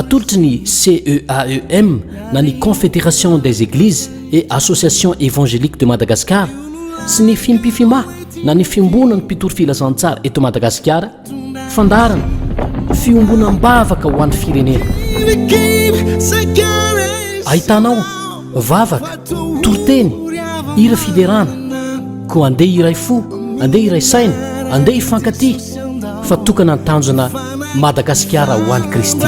atolotry ny CEAEM na ny Confédération des Églises et Association Évangélique de Madagascar sy ny fimpifima na ny fiombona ny mpitoro filazantsara eto Madagasikara fandarana fiombonam-bavaka ho an'ny firenena. Ahitanao vavaka, toroteny, hira fiderana, koa andeha iray fo, andeha iray saina, andeha ifankaty fa tokana ny tanjona Madagasikara ho an'ny Kristy.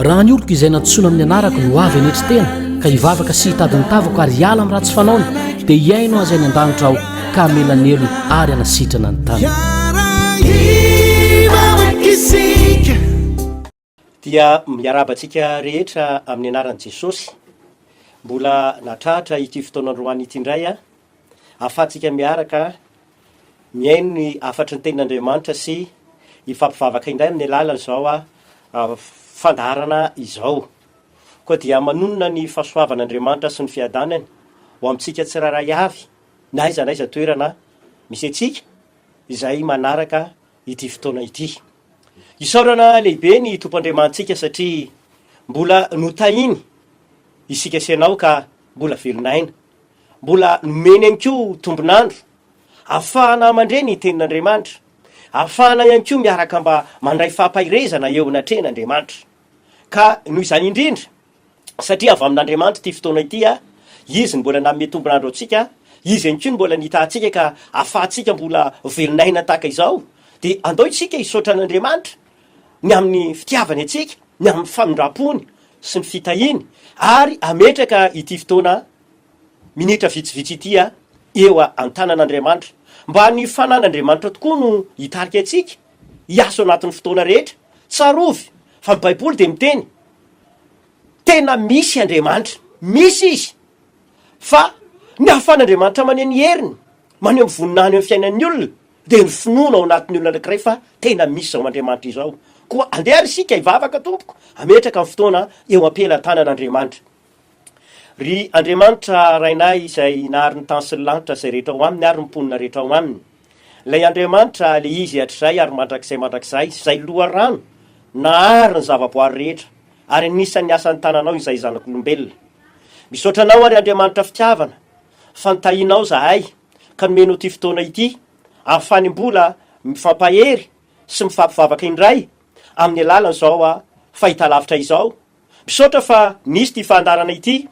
Raha ny oloko izay natsoina amin'ny anarako no avy anetry tena ka hivavaka sy hitady ny tavako ary hiala amin'ny ratsy fanaony dia hiaino azy any an-danitra aho ka melanelony ary anasitrana ny tany. Dia miarabantsika rehetra amin'ny anaran'i Jesosy. Mbola natratra ity fotoanandroany ity indray ahafahantsika miaraka miaino ny afatry ny tenin'Andriamanitra sy hifampivavaka indray amin'ny alalany izao fandarana izao. Koa dia manonona ny fahasoavan'Andriamanitra sy ny fiadanany ho amintsika tsiraray avy na aiza toerana misy antsika izay manaraka ity fotoana ity. Isaorana lehibe ny tompoandriamantsika satria mbola notahiny isika sianao ka mbola velonaina, mbola nomeny ihany koa tombonandro ahafahana mandre ny tenin'Andriamanitra, ahafahana ihany koa miaraka mba mandray fampahirezana eo anatrehan'Andriamanitra. Ka noho izany indrindra satria avy amin'Andriamanitra ity fotoana ity izy mbola nanome tombonandro antsika, izy ihany koa mbola nitahantsika ka ahafahantsika mbola velonaina tahaka izao, dia andao isika hisaotra an'Andriamanitra ny amin'ny fitiavany antsika, ny amin'ny famindrapony sy ny fitahiny, ary ametraka ity fotoana minitra vitsivitsy ity eo an-tanan'Andriamanitra mba ny fanan'Andriamanitra tokoa no hitarika antsika hiasa anatin'ny fotoana rehetra. Tsarovy fa ny Baiboly dia miteny tena misy Andriamanitra, misy izy, fa ny ahafahan'Andriamanitra maneho ny heriny, maneho mivoninany eo amin'ny fiainan'ny olona dia ny finoana ao anatin'ny olona anankiray fa tena misy izao Andriamanitra izao. Koa andeha ary isika hivavaka tompoko ametraka amin'ny fotoana eo ampelan-tanan'Andriamanitra. Ry Andriamanitra rainay izay nahary ny tany sy ny lanitra izay rehetra ao aminy ary ny mponina rehetra ao aminy. Ilay Andriamanitra le izy hatrizay ary mandrakizay izay loharano nahary ny zavaboary rehetra ary anisan'ny asan'ny tananao izay zanak'olombelona. Misaotra anao ary Andriamanitra fitiavana fantahinao zahay ka nomenao ity fotoana ity ahafany mbola mifampahery sy mifampivavaka indray amin'ny alalan'izao fahitalavitra izao. Misaotra fa nisy ty fandarana ity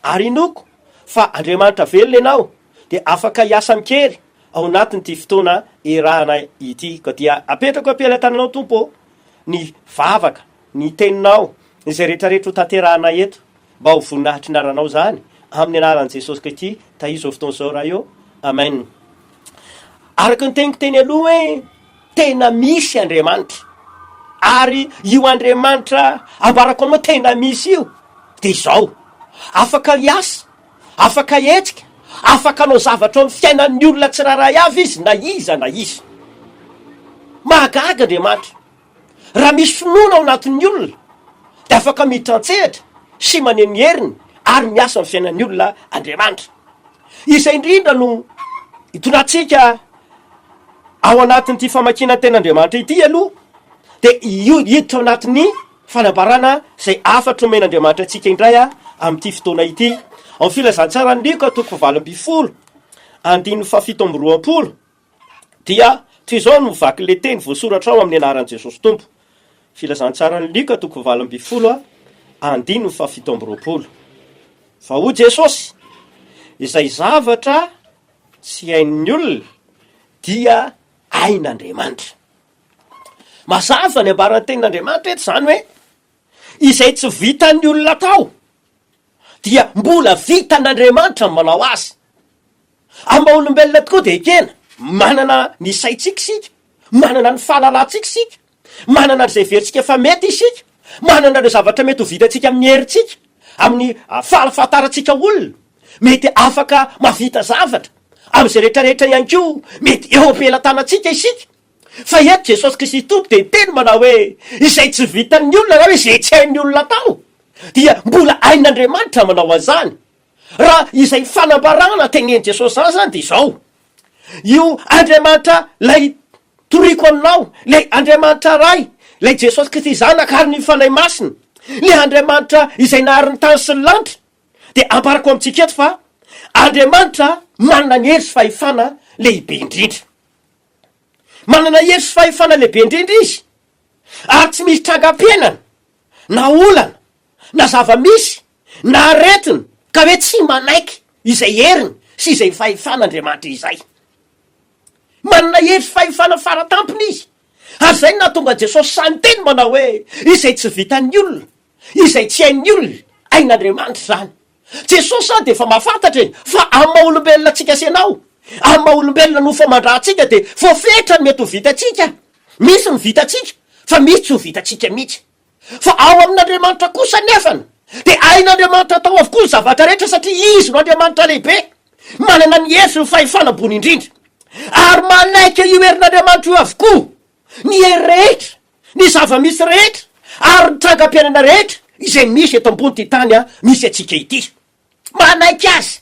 ary inoko fa Andriamanitra velona ianao dia afaka hiasa mikery ao anatin'ity fotoana erahana ity. Ka dia apetrako ampelan-tananao tompo ny vavaka, ny teninao, izay rehetrarehetra ho tanterahana eto mba ho voninahitry ny aranao zany amin'ny anaran'i Jesosy Kristy tahizao fotoana izao raha eo. Amen. Araka ny teniko teny aloha hoe tena misy Andriamanitra, ary io Andriamanitra ambarako anao tena misy io dia izao afaka hiasa, afaka hetsika, afaka hanao zavatra amin'ny fiainan'ny olona tsiraray avy izy na iza na iza. Mahagaga Andriamanitra, raha misy finoana ao anatin'ny olona dia afaka mitantsehatra sy maneho ny heriny ary miasa amin'ny fiainan'ny olona Andriamanitra. Izay indrindra no hitonantsika ao anatin'ity famakiana ten'Andriamanitra ity aloha dia hiditra ao anatin'ny fanambarana izay afatra omen'Andriamanitra antsika indray amin'ity fotoana ity. Amin'ny filazantsara ny liko toko 20 andiny 17 dia toy izao no vaky le teny voasoratra ao amin'ny anaran'i Jesosy Tompo. Filazantsara ny liko toko 20 andiny 17. Fa ho Jesosy izay zavatra tsy hain'ny olona dia hain'Andriamanitra. Mazava ny ambaran'ny tenin'Andriamanitra eto zany hoe izay tsy vitan'ny olona tao dia mbola vitan'Andriamanitra ny manao azy. Amba olombelona tokoa dia ekena manana ny saitsika sika, manana ny fahalalantsika sika, manana n'izay veritsika efa mety isika, manana ireo zavatra mety ho vitantsika amin'ny herintsika, amin'ny fahafantarantsika olona, mety afaka mavita zavatra amin'izay rehetrarehetra ihany koa mety eo ampelantanantsika isika. Fa eto Jesosy Kristy Tompo dia teny manao hoe izay tsy vitan'ny olona na hoe izay tsy hain'ny olona tao dia mbola hain'Andriamanitra manao an'izany. Raha izay fanambarana tenen'i Jesosy zany dia izao: io Andriamanitra lay toriko aminao, lay Andriamanitra ray lay Jesosy Kristy zanaka ary ny fanay masina, le Andriamanitra izay nahariny tany sy ny lanitra, de amparako amintsika eto fa Andriamanitra manana ny hery sy fahefana lehibe indrindra. Manana hery sy fahefana lehibe indrindra izy, ary tsy misy trangam-piainana na olana na zava-misy na aretina ka hoe tsy manaiky izay heriny sy izay fahefana Andriamanitra izay. Manana hery sy fahefana faratampony izy, ary zay nahatonga Jesosy sany teny manao hoe izay tsy vitan'ny olona, izay tsy hain'ny olona, ain'Andriamanitra zany. Jesosy zany de efa mahafantatra fa amin'ny maha olombelona tsika senao, amin'ny maha olombelona no famandrahtsika de voafetra ny mety ho vitatsika. Misy ny vitatsika fa misy tsy ho vitatsika mihitsy. Fa ao amin'Andriamanitra kosa nefana de ain'Andriamanitra tao avokoa ny zavatra rehetra satria izy no Andriamanitra lehibe, manana ny hery sy ny fahefana ambony indrindra. Ary manaiky io herin'Andriamanitra io avokoa ny hery rehetra, ny zava-misy rehetra, ary ny trangam-piainana rehetra izay misy eto ambony ty tany misy atsika ity. Manaiky azy.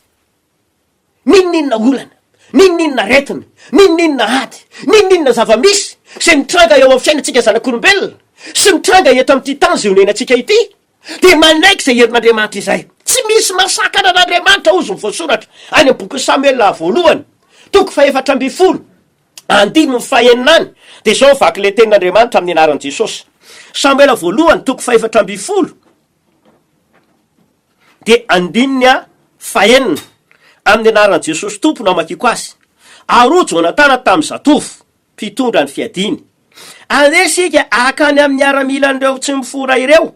Ninninna olana, ninninna retina, ninninna ady, ninninna zava-misy sy mitranga eo amin'ny fiainatsika zanak'olombelona sy mitranga eto amin'ity tany zay honenatsika ity, de manaiky zay herin'Andriamanitra izay. Tsy misy masakana an'Andriamanitra ozy ny voasoratra any boky Samuela voalohany, toko 4 andininy faheninany, de zao vaky le tenin'Andriamanitra amin'ny anaran'i Jesosy. Samuela voalohany toko 4 de andininy fahenina amin'ny anaran'i Jesosy tompony amakiko azy. Aro Jonatana tamin'ny zatovo mpitondra ny fiadiny, andesika akany amin'ny miaramilan'ireo tsy mifora ireo,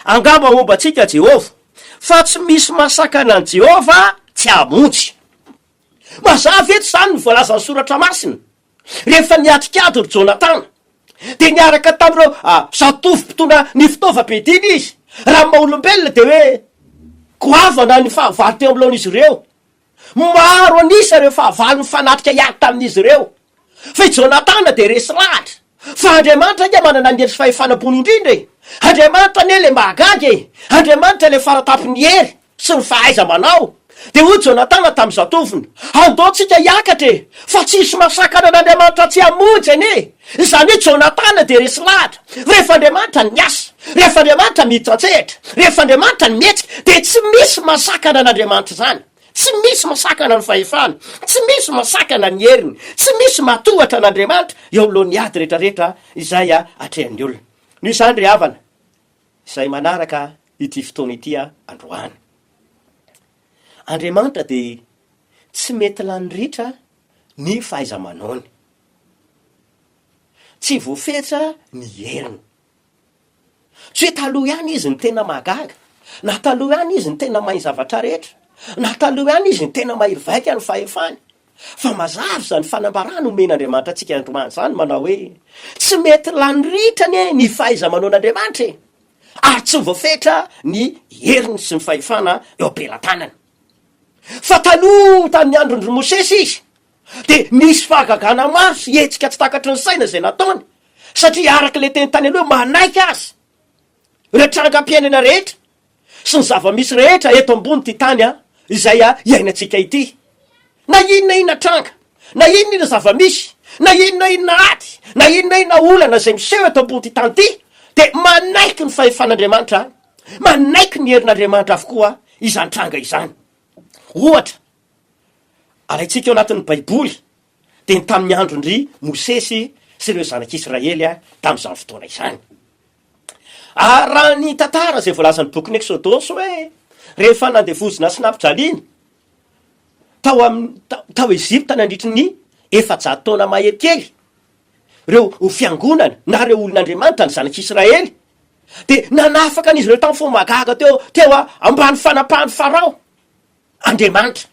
angamba mombatsika Jehova, fa tsy misy masakana an' Jehova tsy hamonjy. Mazava eto zany ny voalazan'ny soratra masina rehefa niatrikady ry Jonatana, de niaraka tamin'ireo zatovo mpitondra ny fitaovam-piadiny izy. Raha maha olombelona de hoe goavana ny fahavalo teo amin'lohan'izy ireo, maro anisa ireo fahavalo ny fanatrika ihany tamin'izy ireo. Fa i Jonatana de resy lahatra fa Andriamanitra ia manana ny hery sy fahefana-pony indrindra e. Andriamanitra ne le mahagaga e, Andriamanitra le faratampony hery sy ny fahaiza manao. De hoy Jonatana tamin'ny zatovony, andaotsika hiakatra e, fa tsisy masakana an'Andriamanitra tsy hamonjy ane. Zany hoe Jonatana de resy lahatra, rehefa Andriamanitra ny miasa, rehefa Andriamanitra mitsantsehatra, rehefa Andriamanitra ny mihetsika, de tsy misy masakana an'Andriamanitra zany. Tsy misy masakana ny fahefana, tsy misy masakana ny heriny, tsy misy matohatra an'Andriamanitra eo alohan'ny ady rehetrarehetra izay atrehan'ny olona. Ny izany ry havana izay manaraka ity fotoana ity androany. Andriamanitra de tsy mety lany ritra ny fahaiza-manaony, tsy voafetra ny heriny. Tsy hoe taloha ihany izy ny tena mahagaga, na taloha ihany izy ny tena mahay zavatra rehetra, na taloha ihany izy ny tena mahiry vaika ny fahefany. Fa mazava zany fanambarana omen'Andriamanitra atsika androany zany manao hoe tsy mety lany ritrany ny fahaiza-manaon'Andriamanitra e, ary tsy voafetra ny heriny sy ny fahefana eo am-pelantanany. Fa taloha tamin'ny androndry Mosesy izy de nisy fahagagana maro sy hetsika tsy takatry ny saina zay nataony, satria araka le teny tany aloha manaiky azy re trangam-piainana rehetra sy ny zava-misy rehetra eto ambony ty tany izay iainatsika ity. Na inona tranga, na inona zava-misy, na inona ady, na inona olana zay miseho eto ambony ty tany ty, de manaiky ny fahefan'Andriamanitra, manaiky ny herin'Andriamanitra avokoa izany tranga izany. Ohatra, alaitsika eo anatin'ny Baiboly de ny tamin'ny androndry Mosesy sy ireo zanak'Israely tamin'izany fotoana izany. Raha ny tantara zay voalazan'ny boky Exodosy hoe rehefa nandevozina sy nampijaliana tao Ezipta nandritry ny 400 taona mahery kely, reo fiangonana na reo olon'Andriamanitra ny zanak'Israely, de nanafaka an'izy ireo tamin'ny fomba teo ambany fanapahan'ny Farao Andriamanitra.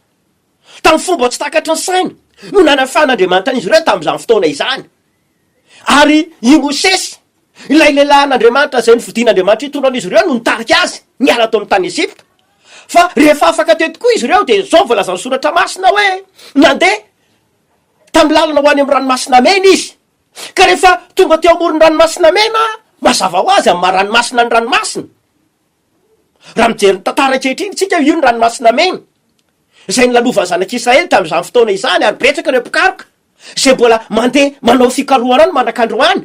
Tamin'ny fomba tsy takatry ny saina no nanafan'Andriamanitra an'izy ireo tamin'izany fotoana izany. Ary i Mosesy, ilay lehilahin'Andriamanitra zay nividian'Andriamanitra hitondra an'izy ireo no nitarika azy niala tao amin'ny tany Ezipta. Fa rehefa afaka teto koa izy ireo de zao voalazan'ny soratra masina hoe nandeha tamin'ny lalana ho any amin'ny ranomasina mena izy. Ka rehefa tonga teo amoron'ny ranomasina mena, mazava ho azy amin'ny maha-ranomasina ny ranomasina. Raha mijery ny tantara ankehitriny tsika io ny ranomasina mena zay nilalovan'ny zanak'Israely tamin'izany fotoana izany, ary betsaka ireo mpikaroka zay mbola mandeha manao fikarohana any manak'androany.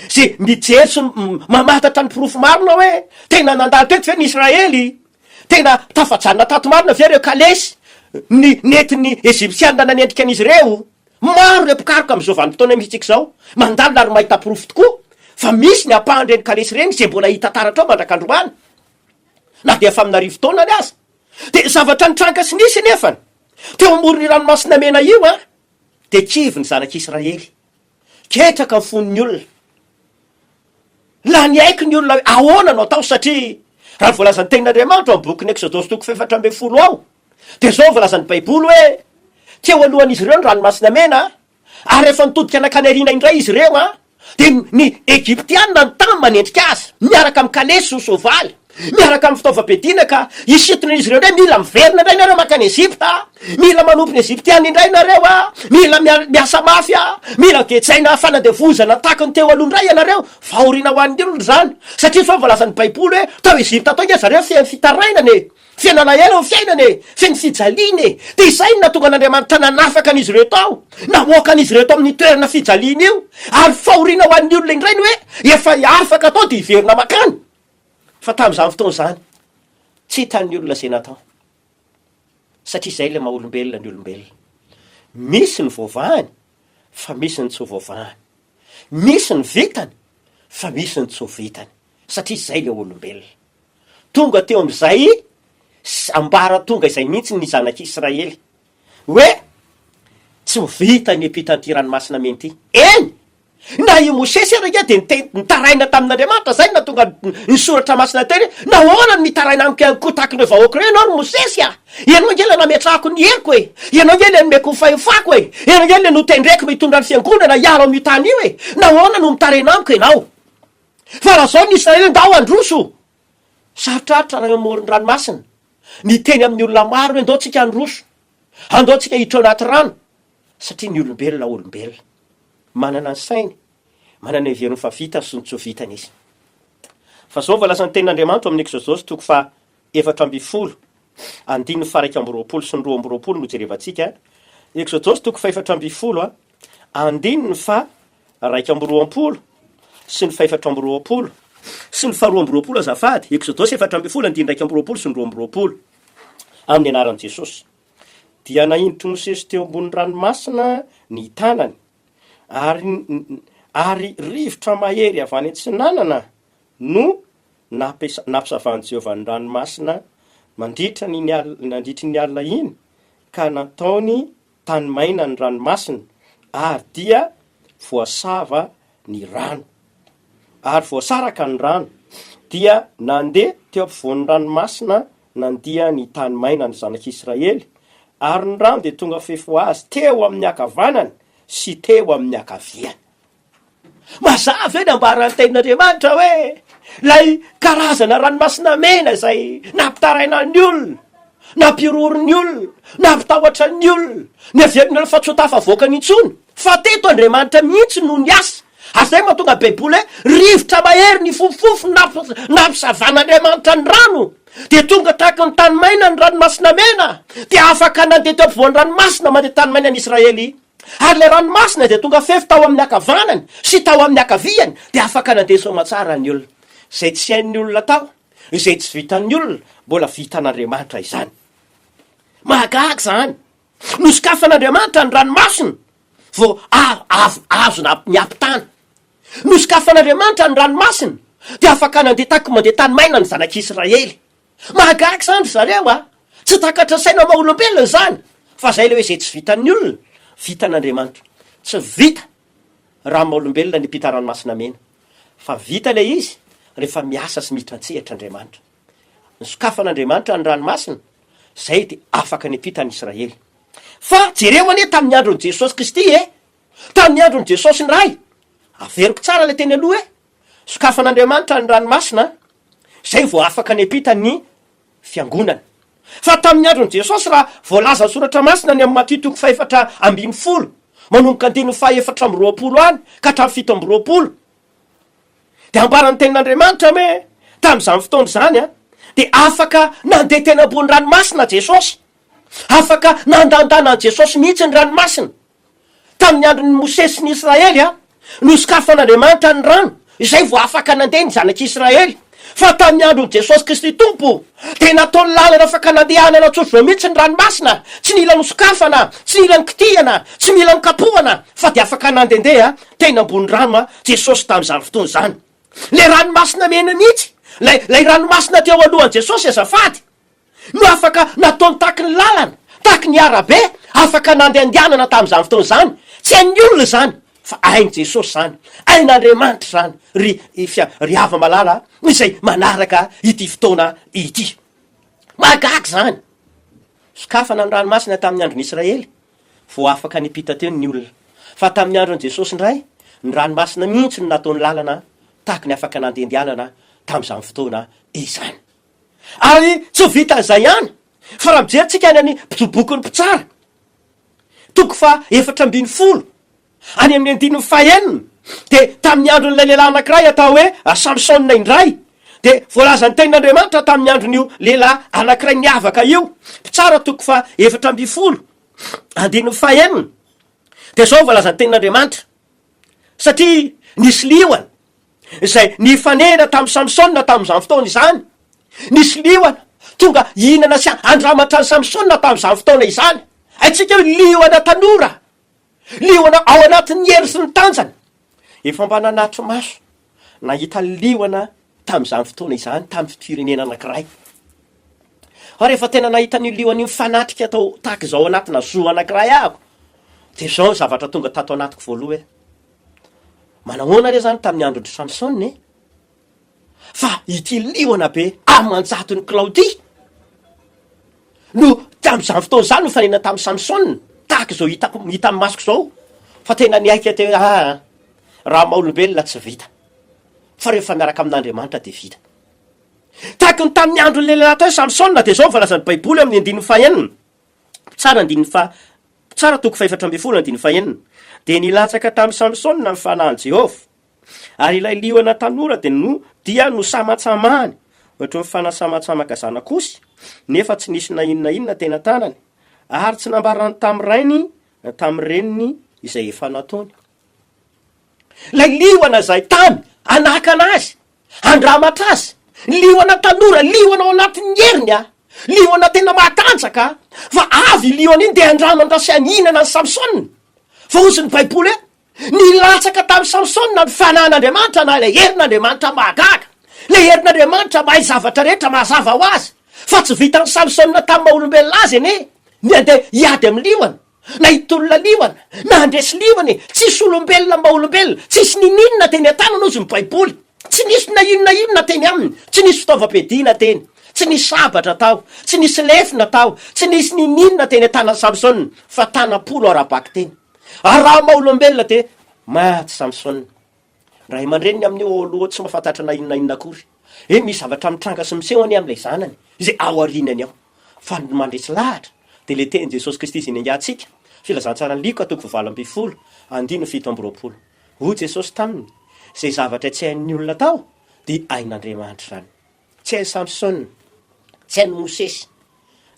zay mijery sy mamatatra ny pirofo marina hoe tena nandalo teto ve ny Israely, tena tafajanona tato marina ve reo kalesy ny nentin'ny Eziptianina nanendrika an'izy ireo. Maro le pikaroka am'izao vanim-potoana mihitsika zao mandalo ary mahita pirofo tokoa fa misy ny ampahan'ireny kalesy reny zay mbola hita taratra ao mandrakandromany na dia efa amin'arivo taonany aza. De zavatra nitranka sy nisy nefany teo amoron'ny ranomasina mena io de kivy ny zanak'Israely ketraka ny fon'ny olona. La ny aiky ny olona ahoana no atao satria raha voalazan'ny tenin'Andriamanitra amin'ny boky ny Exodosy toko 4:10 ao de zao voalazan'ny Baiboly hoe teo alohan'izy ireo ny ranomasina mena ary rehefa nitodika anakany arina indray izy ireo de ny Egyptianina ny tany manendrika azy miaraka amin'ny kalesy sy soavaly miaraka amin'ny fitaovam-piadiana ka isitona izy ireo ndray mila miverina indray nareo makany Ezipta, mila manompo ny Eziptiana indray nareo mila miasa mafy mila getsaina fanandevozana tahaka ny teo aloha indray ianareo. Fahoriana ho an'ny olona zany satria zao voalazan'ny Baiboly hoe tao Ezipta tao inge zareo fiain'ny fitarainany, fiainana ela fiainany, fiain'ny fijaliany. De izay natonga n'Andriamanitra nanafaka an'izy ireo tao, namoaka an'izy ireo tao amin'ny toerana fijaliana io ary fahoriana ho an'ny olona indray ny hoe efa afaka tao de hiverina makany. Fa tamin'izany fotoana zany tsy hitan'ny olona zay natao satria izay le maha olombelona ny olombelona. Misy ny voavahany fa misy ny tsy voavahany, misy ny vitany fa misy ny tsy vitany satria izay le olombelona. Tonga teo amin'izay ambara tonga izay mihitsy ny zanak'Israely hoe tsy vita ny ampitan'ity ranomasina mena ity. Eny na i Mosesy araka de nitaraina tamin'Andriamanitra zay na tonga ny soratra masina teny nahoana ny mitaraina amiko tahaky ny vahoaka reo ianao ry Mosesy ianao nge le nametrahako ny heriko ianao nge le nomeko ny fahefako ianao nge le notendreko mitondra ny fiangonana iaro amin'ny tany io nahoana no mitaraina amiko ianao. Fa raha zao ny Israely ndao androso sarotraritra raha amoron'ny ranomasina ny teny amin'ny olona maro hoe andao tsika androso, andao tsika hiditra ao anaty rano satria ny olombelona olombelona manana ny sainy, manana ny veriny fa vita sy ny tsy vitany izy. Fa zao voalazan'ny tenin'Andriamanitra amin'ny Exodosy toko 4:20 andininy 1:20 sy ny 2:20 no jerevantsika. Exodosy toko 4:20 andininy 1:20 sy ny 4:20 sy ny 2:20 azafady. Exodosy 4:20 andininy 1:20 sy ny 2:20 amin'ny anaran'i Jesosy. Dia nahindritry Mosesy teo ambony ranomasina ny tanany ary rivotra mahery avy any antsinanana no nampisavan'i Jehovah ny ranomasina nandritry ny alina iny ka nataony tany maina ny ranomasina ary dia voasava ny rano ary voasaraka ny rano dia nandeha teo ampovoan'ny ranomasina nandia ny tany maina ny zanak'Israely ary ny rano dia tonga fefo azy teo amin'ny akavanany sy teo amin'ny akaviany. Mazava eny ambaran'ny tenin'Andriamanitra hoe lay karazana ranomasina mena izay nampitaraina ny olona, nampiroro ny olona, nampitahotra ny olona, neveriny olona fa tsy ho tafavoaka ny intsony fa teto Andriamanitra mihitsy no ny asa. Ary zay mahatonga Baiboly hoe rivotra mahery ny fofofo nampisavan'Andriamanitra ny rano de tonga tahaka ny tany maina ny ranomasina mena de afaka nandeha teo ampovoan'ny ranomasina mandeha tany maina ny Israely. Ary le ranomasina de tonga fefy tao amin'ny akavanany sy tao amin'ny akaviany de afaka nandeha soamatsara ny olona. Zay tsy hain'ny olona tao, izay tsy vitan'ny olona, mbola vitan'Andriamanitra izany. Mahagaga zany. Nosokafan'Andriamanitra ny ranomasina vao azo ny ampitana. Nosokafan'Andriamanitra ny ranomasina de afaka nandeha tahaky mandeha tany maina ny zanak'Israely. Mahagaga zany zareo tsy takatra saina maha-olombelona zany fa zay le hoe zay tsy vitan'ny olona vitan'Andriamanitra. Tsy vita raha maha-olombelona ny ampita ranomasina mena fa vita le izy rehefa miasa sy miditra an-tsehatra Andriamanitra. Ny sokafan'Andriamanitra ny ranomasina zay de afaka ny ampita ny Israely. Fa jereo anie tamin'ny andron'i Jesosy Kristy tamin'ny andron'i Jesosy ny ray averiko tsara le teny aloha sokafan'Andriamanitra ny ranomasina zay vao afaka ny ampita ny fiangonana. Fa tamin'ny andron'i Jesosy raha voalaza soratra masina ny amin'ny Matthieu toko 4:20 manomboka andininy 4:20 any ka hatramin'ny 7:20 de ambaran'ny tenin'Andriamanitra hoe tamin'izany fotoana zany de afaka nandeha teny ambony ranomasina Jesosy, afaka nandandanan'i Jesosy mihitsy ny ranomasina tamin'ny andron'ny Mosesy sy ny Israely no sokafan'Andriamanitra ny rano izay vo afaka nandeha ny zanak'Israely. Fa tamin'ny andron' Jesosy Kristy Tompo de nataony lalana afaka nandehanana tsotra mihitsy ny ranomasina, tsy mila misokafana, tsy mila ny kitihana, tsy mila ny kapohana, fa de afaka nandendeha tena ambony rano a Jesosy tamin'izany fotoana zany. Le ranomasina mena mihitsy, lay ranomasina teo alohan'i Jesosy azafady, no afaka nataony tahaky ny lalana, tahaky ny arabe, afaka nandehandehanana tamin'izany fotoana zany. Tsy hain'ny olona zany, fa ainy Jesosy zany, ain'Andriamanitra zany, ry hava malala izay manaraka ity fotoana ity. Magaga zany. Sokafana ny ranomasina tamin'ny andron'ny Israely, vo afaka nipita teo ny olona. Fa tamin'ny andron'i Jesosy ndray, ny ranomasina mihitsy no nataony lalana tahaky ny afaka nandehandehanana tamin'izany fotoana izany. Ary tsy vita izay ihany, fa raha mijerytsika any any bokin'ny mpitsara, toko fa 450 any amin'ny 5 de tamin'ny andron'ilay lehilahy anankiray atao hoe Samsona indray, de voalazan'ny tenin'Andriamanitra tamin'ny andron'io lehilahy anankiray niavaka io. Mpitsara toko fa 450 5 de zao voalazan'ny tenin'Andriamanitra, satria nisy liona izay nifanena tamin'ny Samsona tamin'izany fotoana izany, nisy liona tonga ihinana sy andramatra ny Samsona tamin'izany fotoana izany. Aitsika hoe liona tanora, liona ao anatin'ny hery sy ny tanjana. Efa mba nanatro maso nahita liona tamin'izany fotoana izany, tamin'ny firenena anankiray. Fa rehefa tena nahita ny liona mifanatrika atao tahaka izao anatina zoo anankiray ahako, de zao zavatra tonga tato anatiko voaloha hoe manahoana re zany tamin'ny andron'ny Samsona fa ity liona be amanjatony Claudie no tamin'izany fotoana zany no fanena tamin'ny Samsona, tahaka izao hita amin'ny masoko zao. Fa tena niaika teo raha maha-olombelona tsy vita, fa rehefa miaraka amin'Andriamanitra de vita. Tahaka ny tamin'ny andron'ny lehilahy tao Samsona, de zao voalazan'ny baiboly amin'ny 5 tsara toko fa 450 de nilatsaka tamin'ny Samsona ny fanahin'i Jehova, ary ilay liona tanora de dia no samatsamahany ohatry ny fanasamasamaka zanak'osy, nefa tsy nisy na inona tena tanany, ary tsy nambarany tamin'ny rainy na tamin'ny reniny izay efa nataony. Lay liona zay tamy anaka anazy, andramatra azy, liona tanora, liona ao anatin'ny heriny liona tena matanjaka, fa avy liona iny de andramatra sy aninana ny Samsona. Fa ozy ny baiboly nilatsaka tamin'ny Samsona ny fanan'Andriamanitra na le herin'Andriamanitra mahagaga, le herin'Andriamanitra mahay zavatra rehetra mazava ho azy. Fa tsy vitan'ny Samsona tamin'ny maha-olombelona azy ny andeha hiady amin'ny liona, na hitolona liona, na andresy liona, tsisy olombelona maha-olombelona, tsisy ninina teny an-tanana ozy ny baiboly, tsy nisy na inona teny aminy, tsy nisy fitaovam-piadiana teny, tsy nisy sabatra tao, tsy nisy lefina tao, tsy nisy ninina teny an-tanan'ny Samsona, fa tanam-polo ara-baky teny. Ary raha maha-olombelona te maty Samsona. Raha aman-dreniny amin'io aloha tsy mahafantatra na inona akory, misy zavatra mitranga sy miseho any amin'ilay zanany izay ao arinany ao, fa mandresy lahatra de le teny Jesosy Kristy izy nengatsika filazantsara ny Lika toko 20 andino 7 hoy Jesosy taminy, zay zavatra tsy hain'ny olona tao de ain'Andriamanitra zany. Tsy hain'ny Samsona, tsy hain'ny Mosesy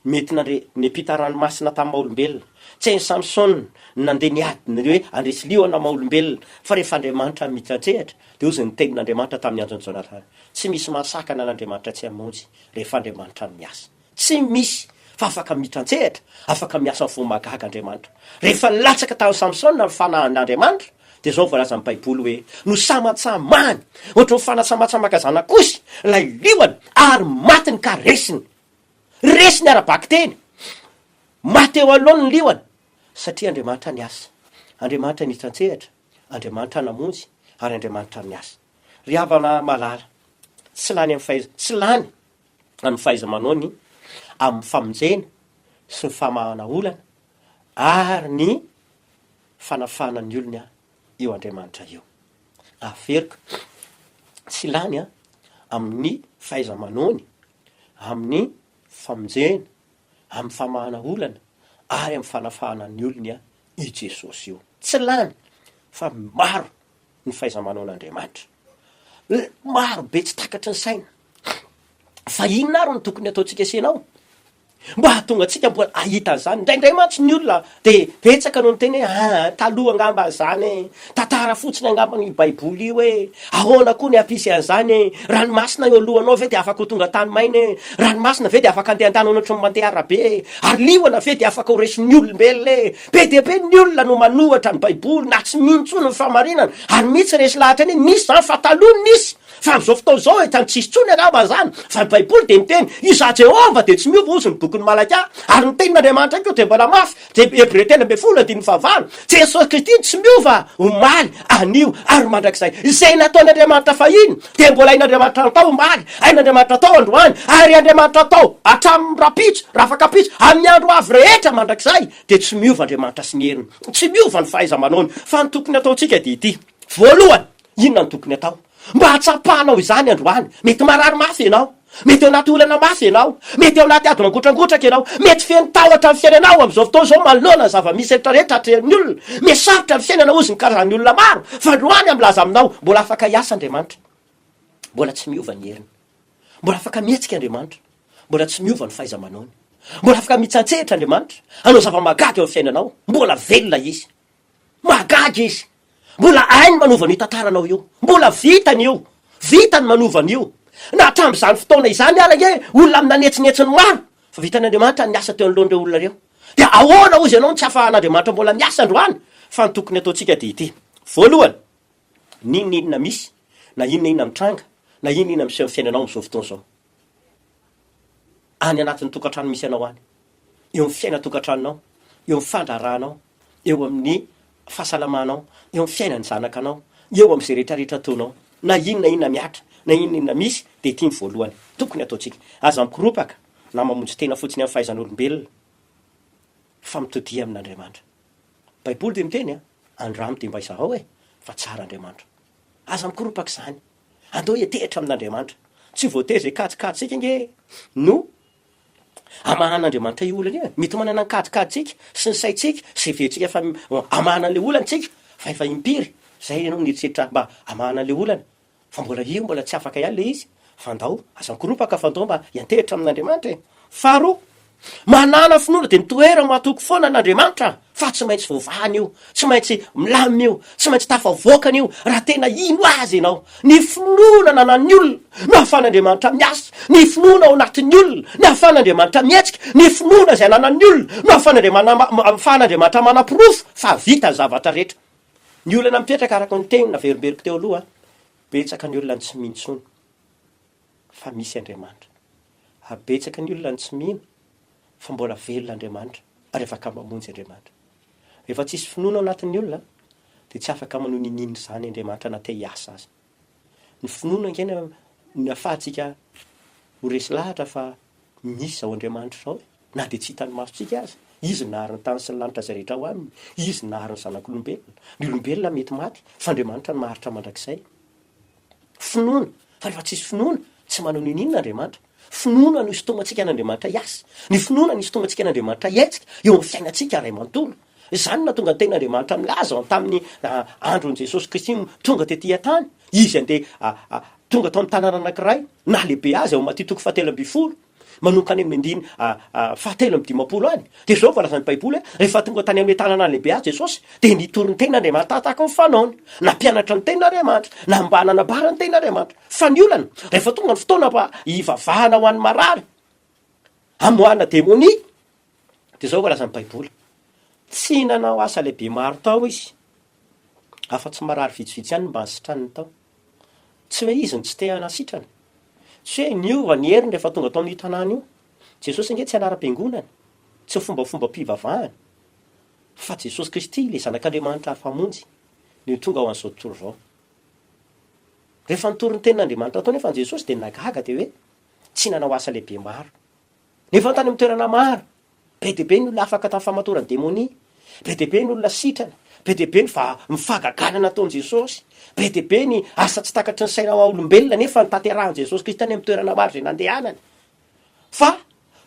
mety nipita ranomasina tamin'ny maha-olombelona, tsy hain'ny Samsona nandeha niady hoe andresy liona maha-olombelona, fa rehefa Andriamanitra mitantsehatra de ozy ny tenin'Andriamanitra tamin'ny andron'ny Jonathan, tsy misy mahasakana n'Andriamanitra tsy hamonjy rehefa Andriamanitra miasa, tsy misy, fa afaka mitantsehatra, afaka miasa fo magaga Andriamanitra. Rehefa nilatsaka tamin'ny Samsona ny fanahan'Andriamanitra, de zao voalazan'ny baiboly hoe no samatsamany ohatry ny fanasamasamaka zanak'osy lay liona, ary matiny ka resiny ara-baky teny, maty eo alohany ny liona, satria Andriamanitra niasa, Andriamanitra nitantsehatra, Andriamanitra namonjy, ary Andriamanitra niasa. Ry havana malala, tsy lany amin'ny fahaiza-manaony amin'ny famonjena sy ny famahana olana ary ny fanafahana ny olona eo Andriamanitra eo. Aferika tsy lany amin'ny fahaiza-manaony amin'ny famonjena, amin'ny famahana olana ary amin'ny fanafahana ny olona i Jesosy io. Tsy lany, fa maro ny fahaiza-manaon'Andriamanitra, maro be tsy takatry ny saina. Fa inona ary ny tokony ataontsika senao? mba tonga atsika mbola ahitan'izany indraindray mantsy ny olona de betsaka no nyteny hoe taloha angamba zany tantara fotsiny angamba ny baiboly io hoe ahoana koa ny ampisy an'izany ranomasina eo alohanao ve de afaka ho tonga tany mainy ranomasina ve de afaka andeha an-tany ohatry ny mandeha arabe ary liona ve de afaka ho resin'ny olombelona be de be ny olona no manohatra ny baiboly na tsy mintsony ny famarinana ary mihitsy resy lahatra eny misy zany fa taloha nisy fa am'izao fotoa zao hitany tsisy tsony angamba zany fa ny baiboly de miteny iza Jehova de tsy miova ozy ny boky ny Malaka ary ny tenin'Andriamanitra ko de mbola mafy de Hebreo 10:15 Jesosy Kristy tsy miova omaly anio ary mandrakizay izay nataon'Andriamanitra fahiny de mbola ain'Andriamanitra natao omaly ain'Andriamanitra atao androany ary Andriamanitra atao hatramin'ny rapitso rafakapitso amin'ny andro avy rehetra mandrakizay de tsy miova Andriamanitra sy ny heriny tsy miova ny fahaiza-manaony fa ny tokony ataontsika de ity voalohany inona ny tokony atao mba hatsapahanao izany androany mety marary mafy ianao mety eo anaty olana mafy ianao mety eo anaty ady mangotragotraka ianao mety feno tahotra ny fiainanao am'izao fotoa zao manoloana ny zava-misy rehetrarehetra atrehan'ny olona misarotra ny fiainana ozy ny karazan'ny olona maro fa androany am'laza aminao mbola afaka hiasa Andriamanitra mbola tsy miova ny heriny mbola afaka mihetsika Andriamanitra mbola tsy miova ny fahaiza-manaony mbola afaka mitsantsehitra Andriamanitra anao zava-magaga eo amin'ny fiainanao mbola velona izy magaga izy mbola hainy manova ny tantaranao io mbola vitany io vitany manovany io na hatramin'izany fotoana izany alagne olona amin'ny nanetsinetsiny maro fa vitan'Andriamanitra ny asa teo anoloan'ireo olona reo de ahoana ozy ianao ny tsy hafahan'Andriamanitra mbola miasa androany fa ny tokony ataontsika de ity voalohany ninona misy na inona mitranga na inona misy amin'ny fiainanao am'izao fotoana zao any anatin'ny tokantrano misy ianao any eo amin'ny fiaina tokantranonao eo amin'ny fandraranao eo amin'ny fahasalamanao eo amin'ny fiainany zanakanao eo am'izay rehetrarehetra ataonao na inona miatra na inona misy de ity ny voalohany tokony ataontsika aza mikoropaka na mamonjy tena fotsiny amin'ny fahaizan'olombelona fa mitodia amin'Andriamanitra baiboly de miteny andramo de mba izahao fa tsara Andriamanitra aza mikoropaka zany andao hitehitra amin'Andriamanitra tsy voatery zay katsikatitsika nge no amahan'Andriamanitra io olana mety manana ny katsikatitsika sy ny saitsika sy vetsika fa amahana an'le olantsika fa efa impiry zay ianao nieritseritra mba amahana an'le olana fa mbola io mbola tsy afaka ihany le izy fa andao aza mikoropaka fa andao mba hiantehitra amin'Andriamanitra faharoa manana finoana de mitoera mahatoky foana an'Andriamanitra fa tsy maintsy vovahany io tsy maintsy milamina io tsy maintsy tafavoakany io raha tena ino azy ianao ny finoana nanan'ny olona no ahafahan'Andriamanitra miasa ny finoana ao anatin'ny olona ny ahafahan'Andriamanitra mietsika ny finoana izay nanan'ny olona no ahafahan'Andriamanitra manam-pirofo fa vita ny zavatra rehetra ny olana mipetraka araka ny teny na verimberiko teo aloha betsaka ny olona ny tsy mintsony fa misy Andriamanitra abetsaka ny olona ny tsy mino fa mbola velona Andriamanitra ary afaka mamonjy Andriamanitra rehefa tsisy finoana anatin'ny olona de tsy afaka manohy ninina zany Andriamanitra na te hiasa azy ny finoana ngena ny afahantsika ho resy lahatra fa misy zao Andriamanitra zao na de tsy hitany masontsika azy izy nahary ny tany sy ny lanitra zay rehetra ho aminy izy nahary ny zanak'olombelona ny olombelona mety maty fa Andriamanitra ny maharitra mandrakizay finoana fa rehefa tsisy finoana tsy manao ninina Andriamanitra finoana no isotomantsika an'Andriamanitra hiasa ny finoana ny isotomantsika an'Andriamanitra hiaitsika eo amin'ny fiainatsika ray manontolo izany na tonga tena Andriamanitra milaza tamin'ny andron'i Jesosy Kristy tonga tetỳ an-tany izy andeha tonga tao amin'ny tanàna anankiray na lehibe azy ao matitoko 7:20 manokany amin'ny andiny 7:15 any de zao volazany baiboly rehefa tonga tany amin'ny tanàna lehibe azy Jesosy de nitory ny tenin'Andriamanitra tahaka ny fanaony na mpianatra ny tenin'Andriamanitra na mba nanambara ny tenin'Andriamanitra fa ny olana rehefa tonga ny fotoana mba hivavahana ho an'ny marary amoahana demonia de zao volazany baiboly tsy nanao asa lehibe maro tao izy afa-tsy marary vitsivitsy ihany mba nysitraniny tao tsy hoe izy ny tsy te hanasitrana tsy hoe niova ny heriny rehefa tonga tao amin'ny tanàna io Jesosy nge tsy anara-piangonana tsy fombafomba mpivavahana fa Jesosy Kristy le zanak'Andriamanitra hafamonjy ny tonga ho an'izao tontolo zao rehefa nitory ny tenin'Andriamanitra tao nefa Jesosy de nagaga de hoe tsy nanao asa lehibe maro nefa tany amin'ny toerana maro be de be ny olona afaka tamin'ny famatoran'ny demonia be de be ny olona sitrana be de be ny mifagaganana ataon'i Jesosy be de be ny asa tsy takatry ny saina olombelona nefa ny tanterahan'i Jesosy Kristy tany amin'ny toerana maro zay nandehanany fa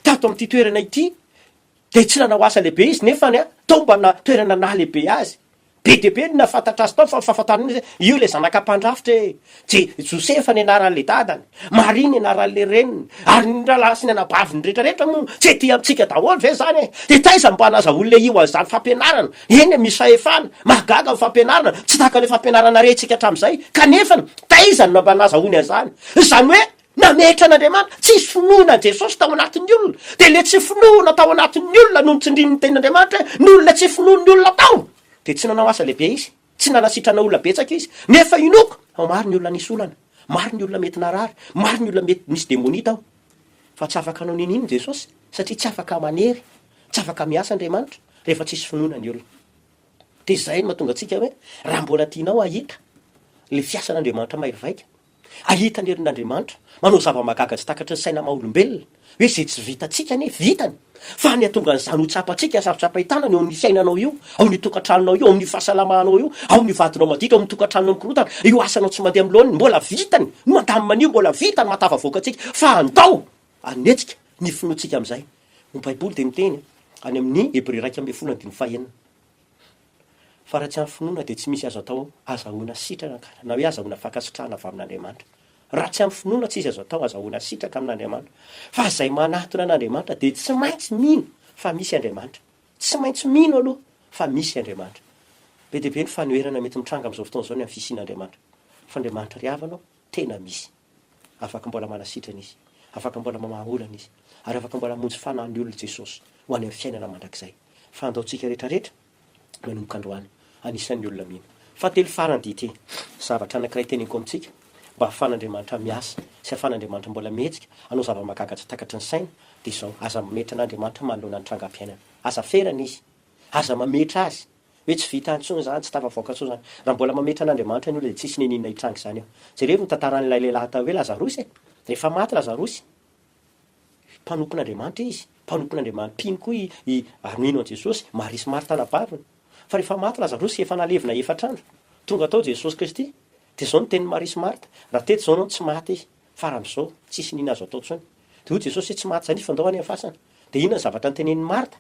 tato amin'ity toerana ity de tsy nanao asa lehibe izy nefa ny tao mbana toerana na lehibe azy be debe na fantatra azy tao fa fahafantarana io le zanakam-pandrafitra je josefa ny anaran'le dadany, Maria ny anaran'le reniny, ary ny ralasy ny anabaviny rehetrarehetra moa tsy ty amitsika daholo ve zany e. De taiza mba anaza olona io azany fampianarana, eny misy fahefana mahagaga fampianarana, tsy taka le fampianarana retsika hatram'izay kanefany taizany mba anaza ony azany, zany hoe nametra an'Andriamanitra tsisy finoana Jesosy tao anatin'ny olona, de le tsy finoana tao anatin'ny olona noho ny tsindrin'ny tenin'Andriamanitra ny olona tsy finoan'ny olona tao de tsy nanao asa lehibe izy, tsy nanasitrana olona betsaka izy, nefa inoko ao maro ny olona nisy olana, maro ny olona mety narary, maro ny olona mety misy demonia tao, fa tsy afaka anao ninino Jesosy satria tsy afaka manery, tsy afaka miasa Andriamanitra rehefa tsisy finoana ny olona. De zay no mahatonga antsika hoe raha mbola tianao ahita le fiasan'Andriamanitra mahery ahita ny herin'Andriamanitra manao zava-magaga tsy takatry ny saina maha-olombelona, hoe zay tsy vitantsika ne vitany, fa ny atonga n'izany ho tsapantsika sarotsapa hitana ny ao amin'ny fiainanao io, ao amin'ny tokantranonao io, ao amin'ny fahasalamanao io, ao amin'ny vadinao maditra, ao amin'ny tokantranonao mikorotana, io asanao tsy mandeha amin'ny lohaniny mbola vitany, no mandamy manio mbola vitany matava voakatsika, fa andao anetsika ny finoantsika amin'izay. Ny Baiboly de miteny any amin'ny Hébreux 1:15 fa raha tsy amin'ny finoana de tsy misy azo atao azahoana sitrana na hoe azahoana fankasitrahana avy amin'Andriamanitra. Raha tsy amin'ny finoana tsy izy azo atao azahoana sitraka amin'Andriamanitra, fa zay manatona an'Andriamanitra de tsy maintsy mino fa misy Andriamanitra, tsy maintsy mino aloha fa misy Andriamanitra. Be dia be ny fanoherana mety mitranga amin'izao fotoana zao ny amin'ny fisian'Andriamanitra, fa Andriamanitra ry havanao tena misy, afaka mbola manasitrana izy, afaka mbola mamahaolana izy, ary afaka mbola mamonjy fanahin'ny olona Jesosy ho any amin'ny fiainana mandrakizay. Fa andaontsika rehetrarehetra manomboka androany anisan'ny olona mino. Fahatelo farany dite zavatra anankiray teneniko amintsika mba ahafan'Andriamanitra miasa sy ahafan'Andriamanitra mbola mihetsika hanao zava-magaga tsy takatry ny saina de zao aza mametra an'Andriamanitra manoloana ny trangam-piainana, aza ferana izy, aza mametra azy hoe tsy vita antsony zany, tsy tafavoaka antsony zany. Raha mbola mametra an'Andriamanitra ny olona de tsisy neninona hitranga zany eo. Jereo mitantaran'ilay lehilahy tao hoe Lazarosy rehefa maty Lazarosy, mpanompon'Andriamanitra izy, mpanompon'Andriamanitra pino koa i armino an Jesosy, Maria sy Marta nabaviny, fa rehefa maty Lazarosy efa nalevina efatr'andro, tonga tao Jesosy Kristy, de zao no tenin'ny Maria sy Marta, raha teto zao no tsy maty izy, fa raha am'izao tsisy nina azo atao tsony. De hoy Jesosy tsy maty zany fa andao any amin'ny fasana. De inona ny zavatra notenen'ny Marta?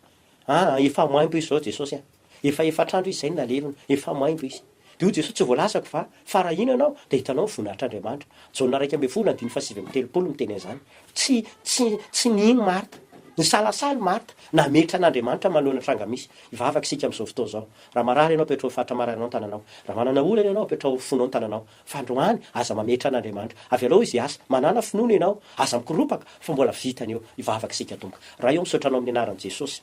Efa moaimbo izy zao Jesosy efa efatr'andro izy zay nalevina, efa moaimbo izy. De hoy Jesosy tsy voalasako fa raha ina anao de hitanao voninahitran'Andriamanitra. Jona 1:7 miteny an'izany. Tsy nino Marta, ny salasala Marta nametra an'Andriamanitra manoloana trangamisy. Ivavaka isika amin'izao fotoana zao. Raha marary ianao petrao fatra maranao ny tananao, raha manana olana ianao petrao fonao ny tananao, fa androany aza mametra an'Andriamanitra. Avy alao izy asa manana finoana ianao, aza mikoropaka fa mbola vitany eo. Ivavaka isika tomboka. Raha eo misaotra anao amin'ny anaran'i Jesosy,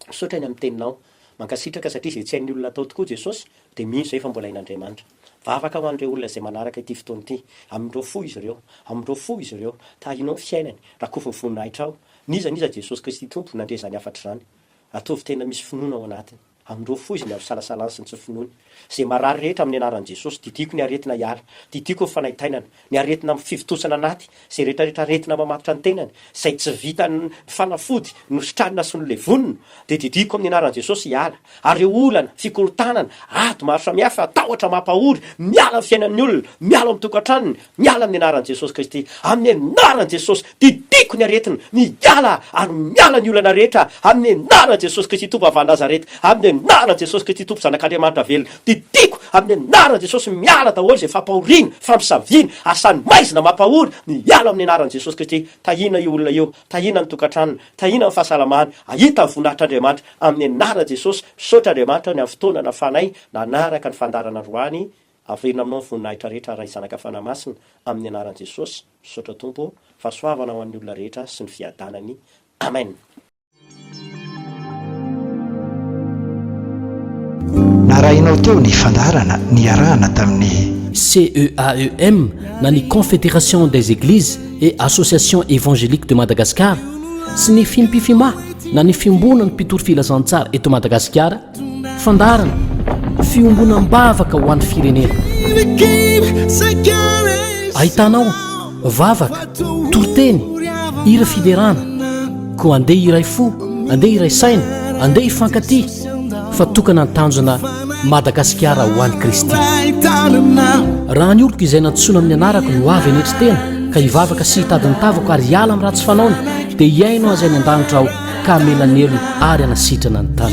misaotra eny amin'ny teninao, mankasitraka satria izay tsy hain'ny olona atao tokoa Jesosy de mino zay fa mbola hain'Andriamanitra. Vavaka ho an'ireo olona izay manaraka ity fotoana ity, amindreo fo izy ireo, tahinao fiainany, rakofo ny voninahitra ao. Niza Jesosy Kristy tompo nandrezany afatra zany, ataovy tena misy finoana ao anatiny, amindreo fo izy ny avy salasalany sy ny tsy finoany. Zay marary rehetra amin'ny anaran'i Jesosy, didiko ny aretina hiala, didiko ny fanaitainana, ny aretina amin'ny fivitosana anaty, zay rehetrarehetra aretina mamatotra ny tenany, zay tsy vita ny fanafody, nositranina sy nolevonina, de didiko amin'ny anaran'i Jesosy hiala. Ary olana, fikorotanana, ady maro samihafa, tahotra mampahory, miala amin'ny fiainan'ny olona, miala amin'ny tokantranony, miala amin'ny anaran'i Jesosy Kristy, amin'ny anaran'i Jesosy, didiko ny aretina, miala ary miala ny olana rehetra, amin'ny anaran'i Jesosy Kristy tompo avy Nazareta, amin'ny anaran'i Jesosy Kristy tompo zanak'Andriamanitra velona, didiko amin'ny anaran'i Jesosy miala daholo zay fampahoriana, fampisaviana, asany maizina mampahory, miala amin'ny anaran'i Jesosy Kristy. Tahina io olona io, tahina ny tokantranony, tahina ny fahasalamana, ahita ny voninahitr'Andriamanitra amin'ny anaran'i Jesosy. Misaotra Andriamanitra ny amin'ny fotoana nafanay nanaraka ny fandarana androany, averina aminao ny voninahitra rehetra raha izanaka fanamasina amin'ny anaran'i Jesosy. Misaotra tompo, fahasoavana ho an'ny olona rehetra sy ny fiadanany. Amen. Narahinao teo ny fandarana niarahana tamin'ny CEAEM na ny Confédération des Églises et Associations Évangéliques de Madagascar sy ny fimpifima na ny fiombona ny mpitoro filazantsara eto Madagasikara, fandarana fiombonam-bavaka ho an'ny firenena. Ahitanao vavaka, toroteny, hira fiderana, koa andeha iray fo, andeha iray saina, andeha hifankaty, fa tokana ny tanjona Madagasikara ho an'i Kristy. Raha ny oloko izay natsoina amin'ny anarako no avy anetry tena ka hivavaka sy hitadiny tavako ary hiala amin'ny ratsy fanaony, dia hiaino azy any an-danitra aho ka hamelanelony ary anasitrana ny tany.